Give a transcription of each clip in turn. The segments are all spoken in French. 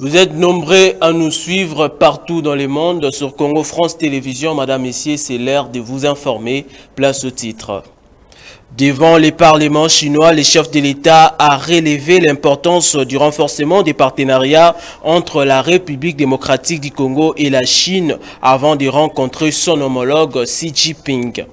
Vous êtes nombreux à nous suivre partout dans le monde sur Congo France Télévisions. Madame, Messieurs, c'est l'heure de vous informer. Place au titre. Devant les parlements chinois, le chef de l'État a relevé l'importance du renforcement des partenariats entre la République démocratique du Congo et la Chine avant de rencontrer son homologue Xi Jinping.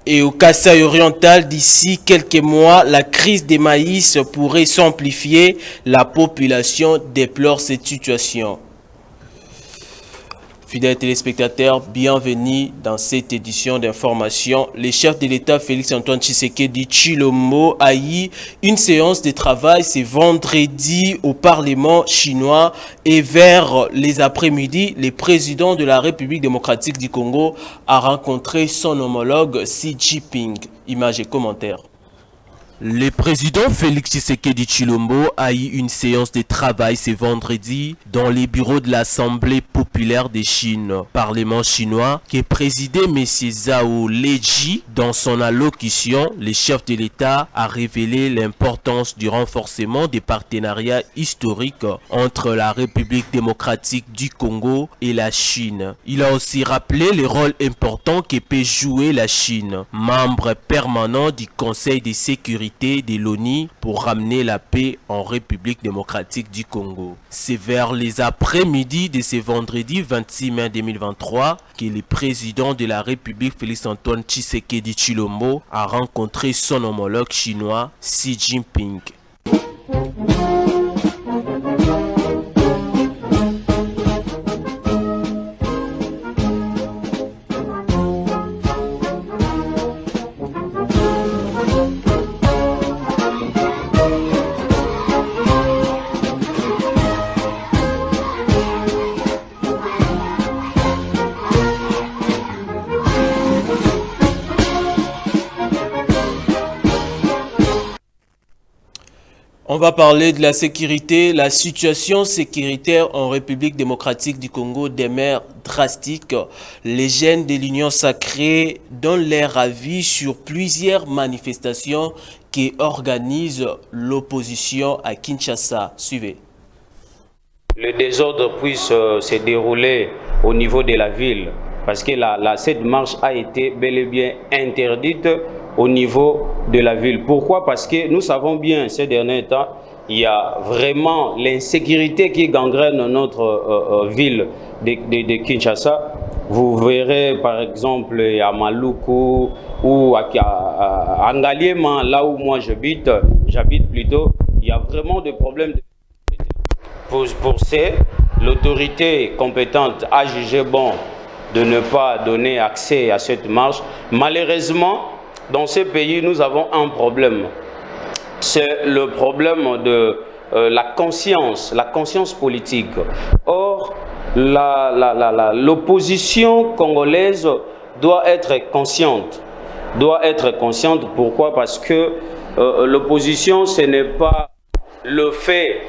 Et au Kasaï oriental, d'ici quelques mois, la crise des maïs pourrait s'amplifier. La population déplore cette situation. Fidèles téléspectateurs, bienvenue dans cette édition d'information. Le chef de l'État Félix-Antoine Tshisekedi Tshilombo a eu une séance de travail ce vendredi au Parlement chinois et vers les après-midi, le président de la République démocratique du Congo a rencontré son homologue Xi Jinping. Images et commentaires. Le président Félix Tshisekedi Tshilombo a eu une séance de travail ce vendredi dans les bureaux de l'Assemblée populaire de Chine, Parlement chinois, qui présidait M. Zhao Leji. Dans son allocution, le chef de l'État a révélé l'importance du renforcement des partenariats historiques entre la République démocratique du Congo et la Chine. Il a aussi rappelé le rôle important que peut jouer la Chine, membre permanent du Conseil de sécurité de l'ONU pour ramener la paix en République démocratique du Congo. C'est vers les après-midi de ce vendredi 26 mai 2023 que le président de la République Félix-Antoine Tshisekedi Tshilombo a rencontré son homologue chinois Xi Jinping. On va parler de la sécurité. La situation sécuritaire en République démocratique du Congo demeure drastique. Les jeunes de l'Union sacrée donnent leur avis sur plusieurs manifestations qui organisent l'opposition à Kinshasa. Suivez. Le désordre puisse se dérouler au niveau de la ville parce que cette marche a été bel et bien interdite au niveau de la ville. Pourquoi? Parce que nous savons bien ces derniers temps, il y a vraiment l'insécurité qui gangrène notre ville de Kinshasa. Vous verrez par exemple à Maluku ou à Ngaliema, là où moi j'habite plutôt, il y a vraiment des problèmes. Pour ce, l'autorité compétente a jugé bon de ne pas donner accès à cette marche. Malheureusement, dans ce pays, nous avons un problème. C'est le problème de la conscience politique. Or, l'opposition congolaise doit être consciente. Pourquoi? Parce que l'opposition, ce n'est pas le fait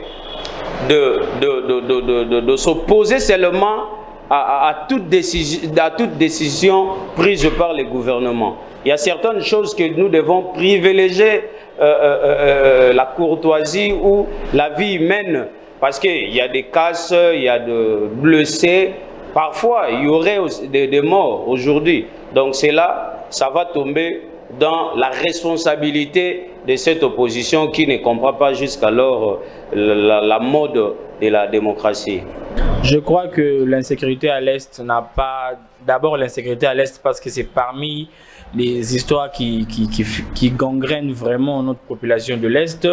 de s'opposer seulement à toute décision prise par les gouvernements. Il y a certaines choses que nous devons privilégier, la courtoisie ou la vie humaine, parce qu'il y a des casses, il y a des blessés, parfois il y aurait des morts aujourd'hui. Donc c'est là, ça va tomber dans la responsabilité de cette opposition qui ne comprend pas jusqu'alors la mode de la démocratie. Je crois que l'insécurité à l'Est n'a pas... D'abord l'insécurité à l'Est parce que c'est parmi les histoires qui gangrènent vraiment notre population de l'Est.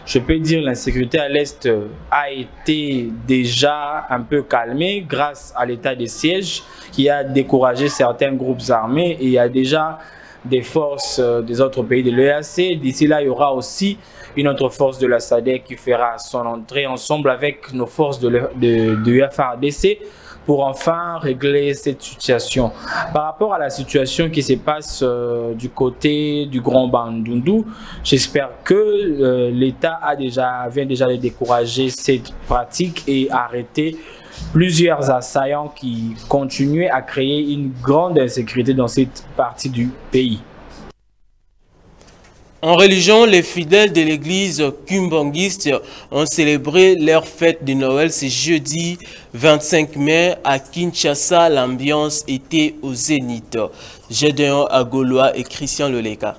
Je peux dire que l'insécurité à l'Est a été déjà un peu calmée grâce à l'état de siège qui a découragé certains groupes armés et il y a déjà des forces des autres pays de l'EAC. D'ici là, il y aura aussi une autre force de la SADC qui fera son entrée ensemble avec nos forces de FARDC pour enfin régler cette situation. Par rapport à la situation qui se passe du côté du Grand Bandundu, j'espère que l'État vient déjà de décourager cette pratique et arrêter plusieurs assaillants qui continuaient à créer une grande insécurité dans cette partie du pays. En religion, les fidèles de l'église kimbanguiste ont célébré leur fête de Noël ce jeudi 25 mai à Kinshasa. L'ambiance était au zénith. Gédéon Agoloa et Christian Loleka.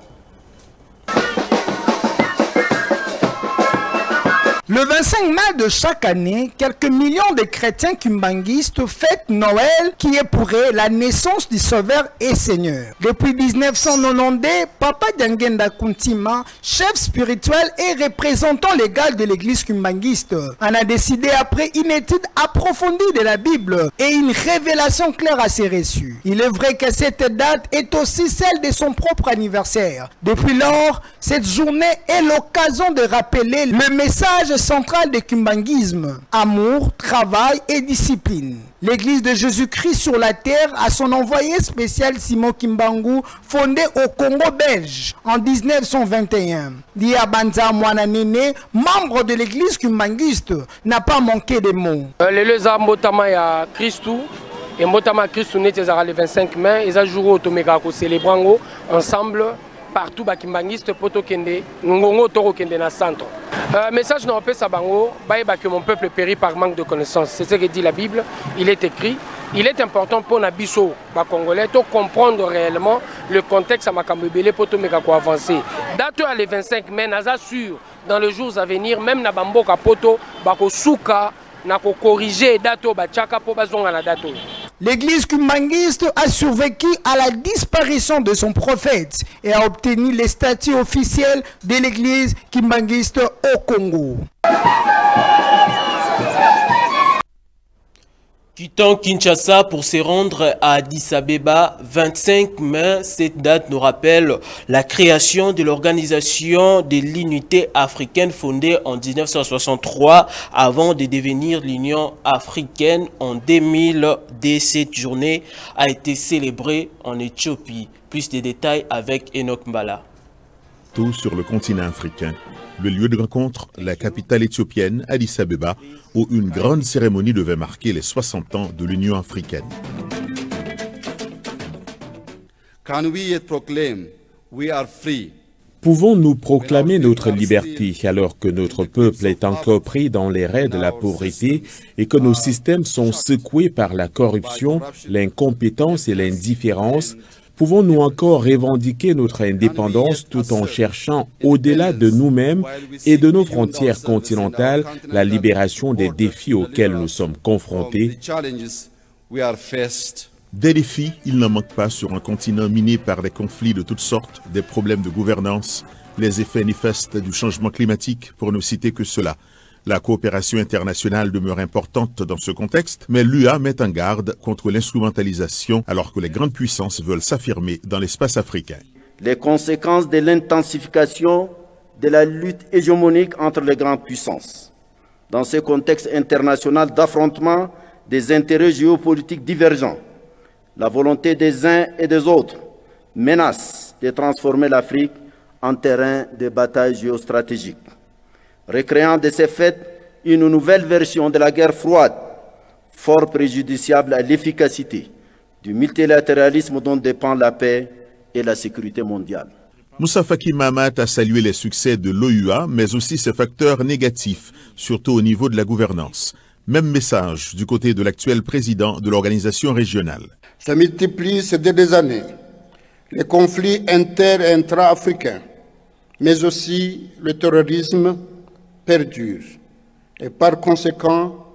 Le 25 mai de chaque année, quelques millions de chrétiens kimbanguistes fêtent Noël qui est pour eux la naissance du Sauveur et Seigneur. Depuis 1992, Papa Diangenda Kuntima, chef spirituel et représentant légal de l'église kimbanguiste, en a décidé après une étude approfondie de la Bible et une révélation claire à ses reçus. Il est vrai que cette date est aussi celle de son propre anniversaire. Depuis lors, cette journée est l'occasion de rappeler le message central du kimbanguisme: amour, travail et discipline. L'église de Jésus-Christ sur la terre a son envoyé spécial Simon Kimbangu, fondé au Congo belge en 1921. Diabanza Mwananene, membre de l'église kimbanguiste, n'a pas manqué de mots. Les Mbotama ya Christou et Mbotama Christou n'était le 25 mai, ils ont joué au Tomega ko célébrango ensemble partout ba kimbanguiste poto kende ngongo toro kende na centre. Message non peut sabango baïba que mon peuple périt par manque de connaissances. C'est ce que dit la Bible. Il est écrit. Il est important pour Nabiso ba congolais de comprendre réellement le contexte à Makambebele poto meka ko avancer. Date le 25 mai naza sûr dans les jours à venir même na bamboka poto ba ko souka na ko corriger dato ba chaka po bazonga na dato. L'église kimbanguiste a survécu à la disparition de son prophète et a obtenu le statut officiel de l'église kimbanguiste au Congo. Quittant Kinshasa pour se rendre à Addis Abeba, 25 mai, cette date nous rappelle la création de l'organisation de l'unité africaine fondée en 1963 avant de devenir l'Union africaine en 2000. Cette journée a été célébrée en Éthiopie. Plus de détails avec Enoch Mbala. Tout sur le continent africain. Le lieu de rencontre, la capitale éthiopienne, Addis Abeba, où une grande cérémonie devait marquer les 60 ans de l'Union africaine. Pouvons-nous proclamer notre liberté alors que notre peuple est encore pris dans les raies de la pauvreté et que nos systèmes sont secoués par la corruption, l'incompétence et l'indifférence? Pouvons-nous encore revendiquer notre indépendance tout en cherchant au-delà de nous-mêmes et de nos frontières continentales la libération des défis auxquels nous sommes confrontés? Des défis, il n'en manque pas sur un continent miné par des conflits de toutes sortes, des problèmes de gouvernance, les effets néfastes du changement climatique, pour ne citer que cela. La coopération internationale demeure importante dans ce contexte, mais l'UA met en garde contre l'instrumentalisation alors que les grandes puissances veulent s'affirmer dans l'espace africain. Les conséquences de l'intensification de la lutte hégémonique entre les grandes puissances. Dans ce contexte international d'affrontement des intérêts géopolitiques divergents, la volonté des uns et des autres menace de transformer l'Afrique en terrain de bataille géostratégique, recréant de ces faits une nouvelle version de la guerre froide, fort préjudiciable à l'efficacité du multilatéralisme dont dépend la paix et la sécurité mondiale. Moussa Faki Mahamat a salué les succès de l'OUA, mais aussi ses facteurs négatifs, surtout au niveau de la gouvernance. Même message du côté de l'actuel président de l'organisation régionale. Se multiplient ces dernières années les conflits inter- et intra-africains, mais aussi le terrorisme perdure. Et par conséquent,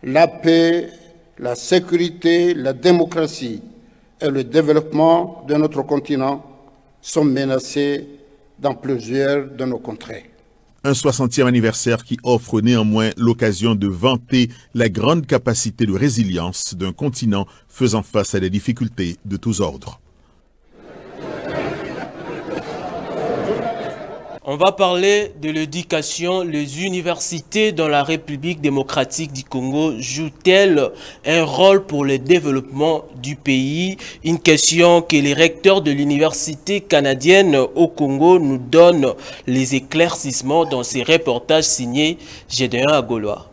la paix, la sécurité, la démocratie et le développement de notre continent sont menacés dans plusieurs de nos contrées. Un 60e anniversaire qui offre néanmoins l'occasion de vanter la grande capacité de résilience d'un continent faisant face à des difficultés de tous ordres. On va parler de l'éducation. Les universités dans la République démocratique du Congo jouent-elles un rôle pour le développement du pays? Une question que les recteurs de l'université canadienne au Congo nous donnent les éclaircissements dans ces reportages signés Gédéon Agoloa.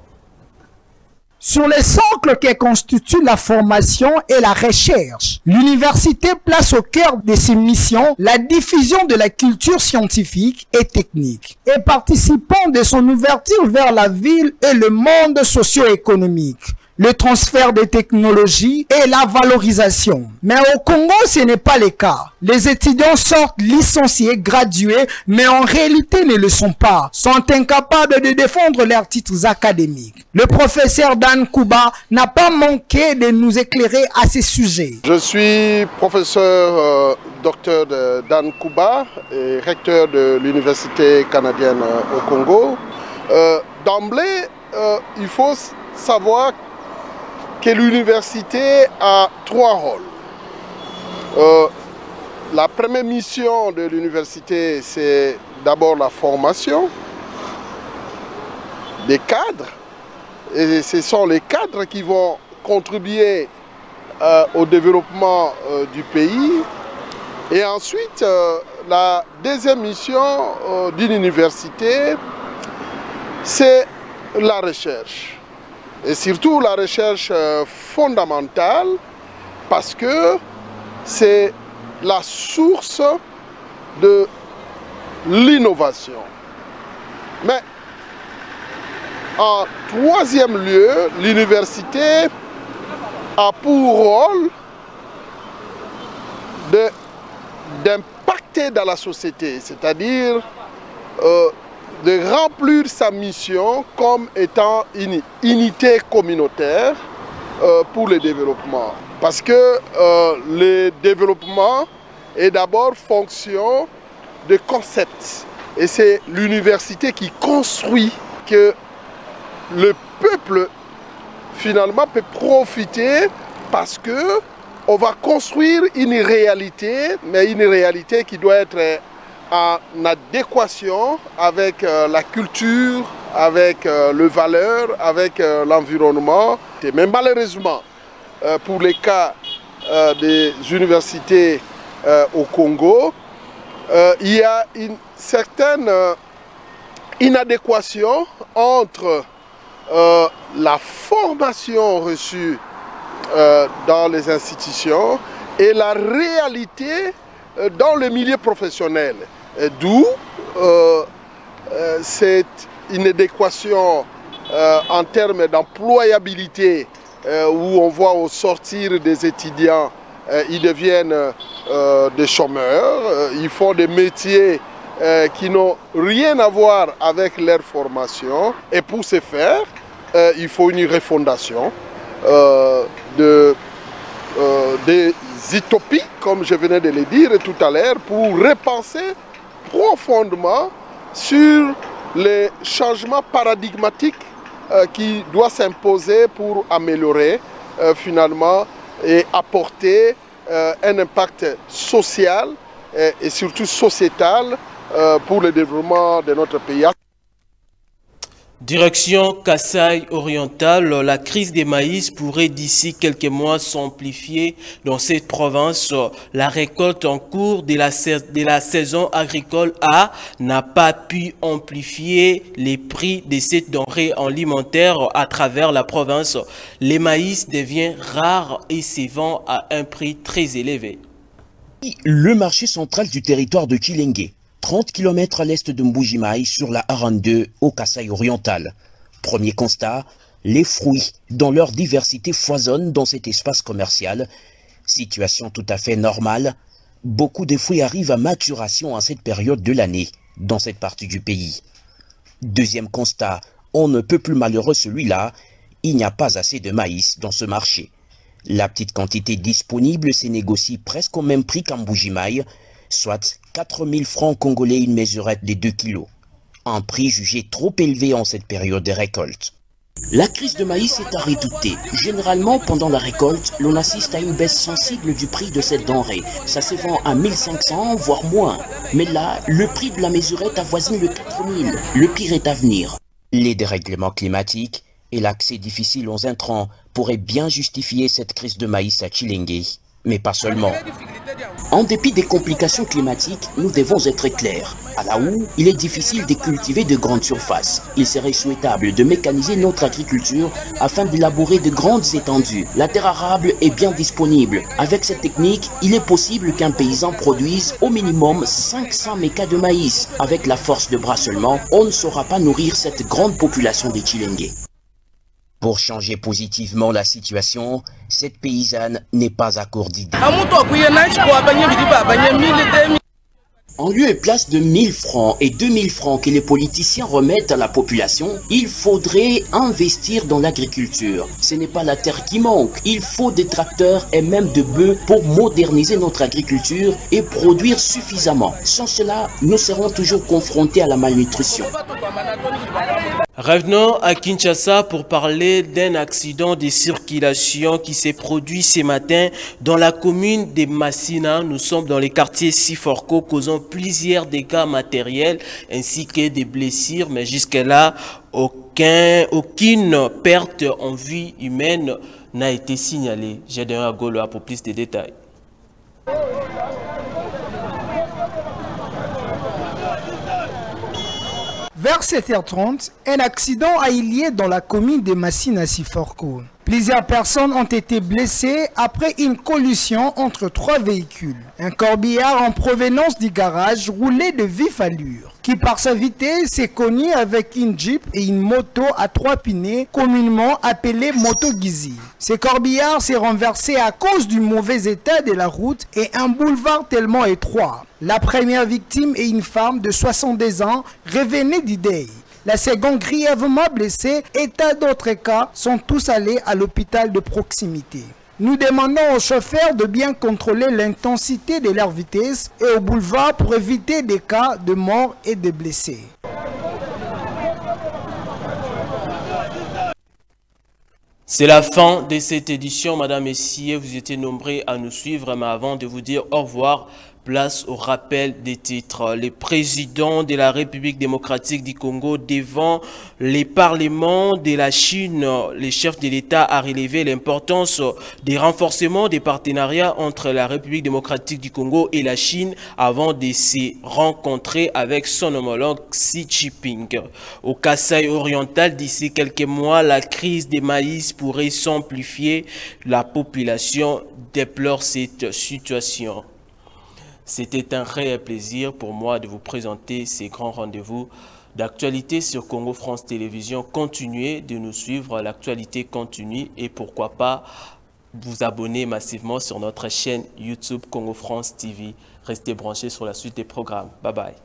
Sur les socles qui constituent la formation et la recherche, l'université place au cœur de ses missions la diffusion de la culture scientifique et technique et participant de son ouverture vers la ville et le monde socio-économique, le transfert des technologies et la valorisation. Mais au Congo, ce n'est pas le cas. Les étudiants sortent licenciés, gradués, mais en réalité ne le sont pas, sont incapables de défendre leurs titres académiques. Le professeur Dan Kouba n'a pas manqué de nous éclairer à ces sujets. Je suis professeur docteur Dan Kouba et recteur de l'Université canadienne au Congo. D'emblée, il faut savoir que l'université a 3 rôles. La première mission de l'université, c'est d'abord la formation des cadres. Et ce sont les cadres qui vont contribuer au développement du pays. Et ensuite, la deuxième mission d'une université, c'est la recherche. Et surtout la recherche fondamentale, parce que c'est la source de l'innovation. Mais en troisième lieu, l'université a pour rôle d'impacter dans la société, c'est-à-dire de remplir sa mission comme étant une unité communautaire pour le développement. Parce que le développement est d'abord fonction de concepts. Et c'est l'université qui construit que le peuple finalement peut profiter parce que on va construire une réalité, mais une réalité qui doit être en adéquation avec la culture, avec les valeurs, avec l'environnement. Mais malheureusement, pour les cas des universités au Congo, il y a une certaine inadéquation entre la formation reçue dans les institutions et la réalité dans le milieu professionnel. D'où cette inadéquation en termes d'employabilité où on voit au sortir des étudiants, ils deviennent des chômeurs, ils font des métiers qui n'ont rien à voir avec leur formation. Et pour ce faire, il faut une refondation des utopies, comme je venais de le dire tout à l'heure, pour repenser profondément sur les changements paradigmatiques qui doivent s'imposer pour améliorer finalement et apporter un impact social et surtout sociétal pour le développement de notre pays. Direction Kasaï orientale, la crise des maïs pourrait d'ici quelques mois s'amplifier dans cette province. La récolte en cours de la saison agricole A n'a pas pu amplifier les prix de cette denrée alimentaire à travers la province. Les maïs deviennent rares et se vendent à un prix très élevé. Le marché central du territoire de Tshilenge, 30 km à l'est de Mbujimaï sur la A22 au Kasaï oriental. Premier constat, les fruits dans leur diversité foisonnent dans cet espace commercial. Situation tout à fait normale. Beaucoup de fruits arrivent à maturation à cette période de l'année dans cette partie du pays. Deuxième constat, on ne peut plus malheureux celui-là, il n'y a pas assez de maïs dans ce marché. La petite quantité disponible se négocie presque au même prix qu'en Mbujimaï, soit 4 000 francs congolais une mesurette de 2 kilos. Un prix jugé trop élevé en cette période de récolte. La crise de maïs est à redouter. Généralement, pendant la récolte, l'on assiste à une baisse sensible du prix de cette denrée. Ça se vend à 1500, voire moins. Mais là, le prix de la mesurette avoisine le 4000. Le pire est à venir. Les dérèglements climatiques et l'accès difficile aux intrants pourraient bien justifier cette crise de maïs à Tshilenge. Mais pas seulement. En dépit des complications climatiques, nous devons être clairs. À la houe, il est difficile de cultiver de grandes surfaces. Il serait souhaitable de mécaniser notre agriculture afin d'élaborer de grandes étendues. La terre arable est bien disponible. Avec cette technique, il est possible qu'un paysan produise au minimum 500 mécas de maïs. Avec la force de bras seulement, on ne saura pas nourrir cette grande population des Chilengués. Pour changer positivement la situation, cette paysanne n'est pas à court d'idées. En lieu et place de 1000 francs et 2000 francs que les politiciens remettent à la population, il faudrait investir dans l'agriculture. Ce n'est pas la terre qui manque, il faut des tracteurs et même de bœufs pour moderniser notre agriculture et produire suffisamment. Sans cela, nous serons toujours confrontés à la malnutrition. Revenons à Kinshasa pour parler d'un accident de circulation qui s'est produit ce matin dans la commune de Massina. Nous sommes dans les quartiers Siforko, causant plusieurs dégâts matériels ainsi que des blessures, mais jusque-là, aucune perte en vie humaine n'a été signalée. J'ai donné à Goloa pour plus de détails. Vers 7h30, un accident a eu lieu dans la commune de Massina Siforko. Plusieurs personnes ont été blessées après une collision entre 3 véhicules. Un corbillard en provenance du garage roulait de vive allure, qui par sa vitesse s'est cogné avec une Jeep et une moto à 3 pneus, communément appelée moto Gizi. Ce corbillard s'est renversé à cause du mauvais état de la route et un boulevard tellement étroit. La première victime est une femme de 62 ans, revenue du deuil. La seconde grièvement blessée et tas d'autres cas sont tous allés à l'hôpital de proximité. Nous demandons aux chauffeurs de bien contrôler l'intensité de leur vitesse et au boulevard pour éviter des cas de mort et de blessés. C'est la fin de cette édition, Madame, Messieurs. Vous étiez nombreux à nous suivre, mais avant de vous dire au revoir, place au rappel des titres. Le président de la République démocratique du Congo devant les parlements de la Chine, le chef de l'État a relevé l'importance des renforcements des partenariats entre la République démocratique du Congo et la Chine avant de se rencontrer avec son homologue Xi Jinping. Au Kasaï oriental, d'ici quelques mois, la crise des maïs pourrait s'amplifier. La population déplore cette situation. C'était un réel plaisir pour moi de vous présenter ces grands rendez-vous d'actualité sur Congo France Télévisions. Continuez de nous suivre, l'actualité continue et pourquoi pas vous abonner massivement sur notre chaîne YouTube Congo France TV. Restez branchés sur la suite des programmes. Bye bye.